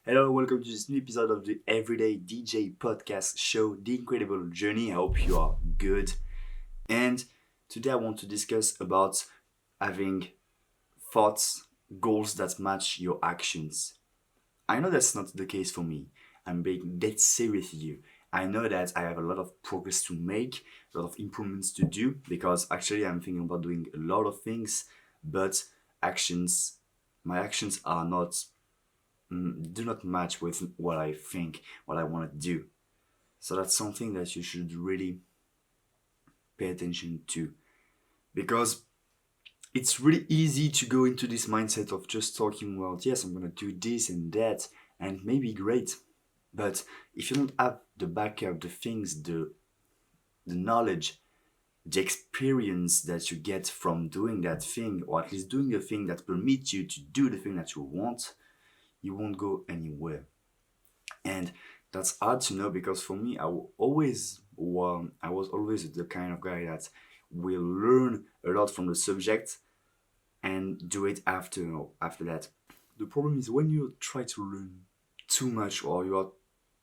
Hello, welcome to this new episode of the Everyday DJ podcast show, The Incredible Journey. I hope you are good. And today I want to discuss about having thoughts, goals that match your actions. I know that's not the case for me. I'm being dead serious with you. I know that I have a lot of progress to make, a lot of improvements to do, because actually I'm thinking about doing a lot of things, but actions, my actions are not do not match with what I think, what I want to do. So that's something that you should really pay attention to because it's really easy to go into this mindset of just talking about, yes, I'm going to do this and that, and it may be great. But if you don't have the backup, the things, the knowledge, the experience that you get from doing that thing, or at least doing the thing that permits you to do the thing that you want, you won't go anywhere. And that's hard to know because for me, I was always the kind of guy that will learn a lot from the subject and do it after that. The problem is when you try to learn too much or you are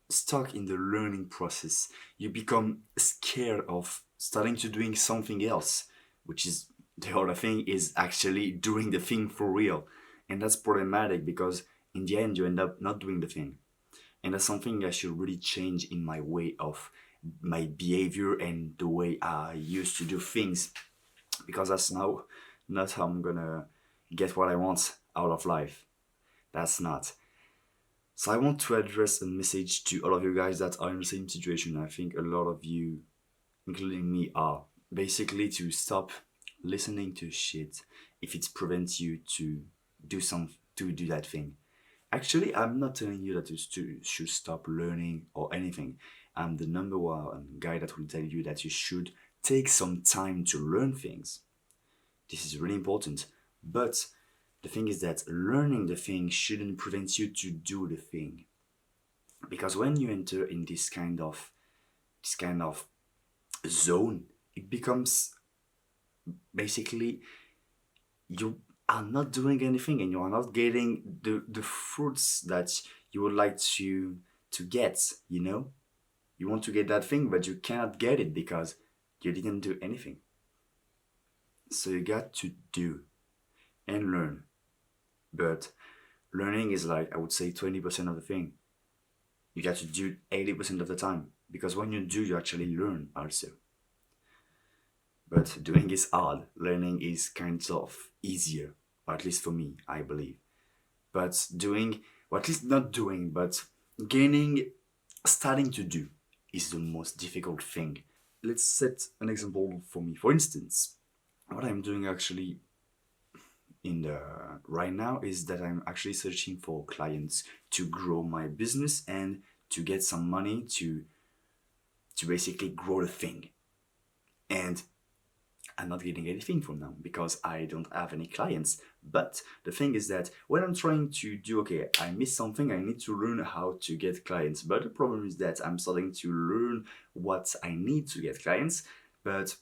stuck in the learning process, you become scared of starting to doing something else, which is the other thing is actually doing the thing for real. And that's problematic because in the end you end up not doing the thing. And that's something I should really change in my way of my behavior and the way I used to do things because that's now not how I'm gonna get what I want out of life. That's not. So I want to address a message to all of you guys that are in the same situation. I think a lot of you, including me, are basically to stop listening to shit if it prevents you to do that thing. Actually, I'm not telling you that should stop learning or anything. I'm the number one guy that will tell you that you should take some time to learn things. This is really important. But the thing is that learning the thing shouldn't prevent you to do the thing. Because when you enter in this kind of zone, it becomes basically you are not doing anything and you are not getting the fruits that you would like to get, you know? You want to get that thing, but you cannot get it because you didn't do anything. So you got to do and learn. But learning is like, I would say, 20% of the thing. You got to do 80% of the time. Because when you do, you actually learn also. But doing is hard. Learning is kind of easier. Or at least for me, I believe. But doing, or at least not doing, but starting to do is the most difficult thing. Let's set an example for me. For instance, what I'm doing actually in the right now is that I'm actually searching for clients to grow my business and to get some money to basically grow the thing. And I'm not getting anything from them because I don't have any clients. But the thing is that when I'm trying to do, okay, I missed something, I need to learn how to get clients. But the problem is that I'm starting to learn what I need to get clients. But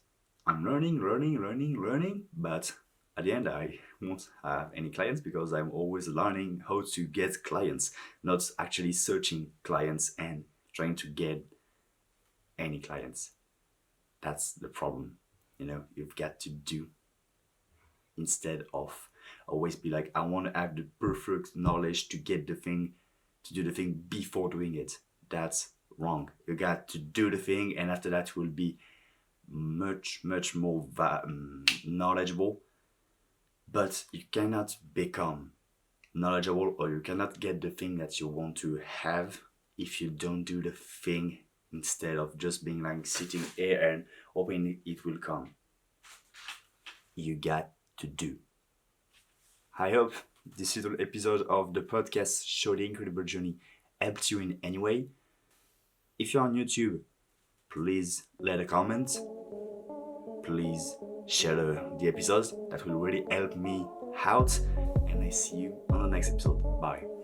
I'm learning. But at the end, I won't have any clients because I'm always learning how to get clients, not actually searching clients and trying to get any clients. That's the problem. You've got to do instead of always be like, I want to have the perfect knowledge to get the thing, to do the thing before doing it. That's wrong. You got to do the thing, and after that, you will be much more knowledgeable. But you cannot become knowledgeable or you cannot get the thing that you want to have if you don't do the thing instead of just being like sitting here and hoping it will come. You got to do. I hope this little episode of the podcast Show the Incredible Journey helped you in any way. If you're on YouTube, please let a comment. Please share the episodes. That will really help me out. And I see you on the next episode. Bye.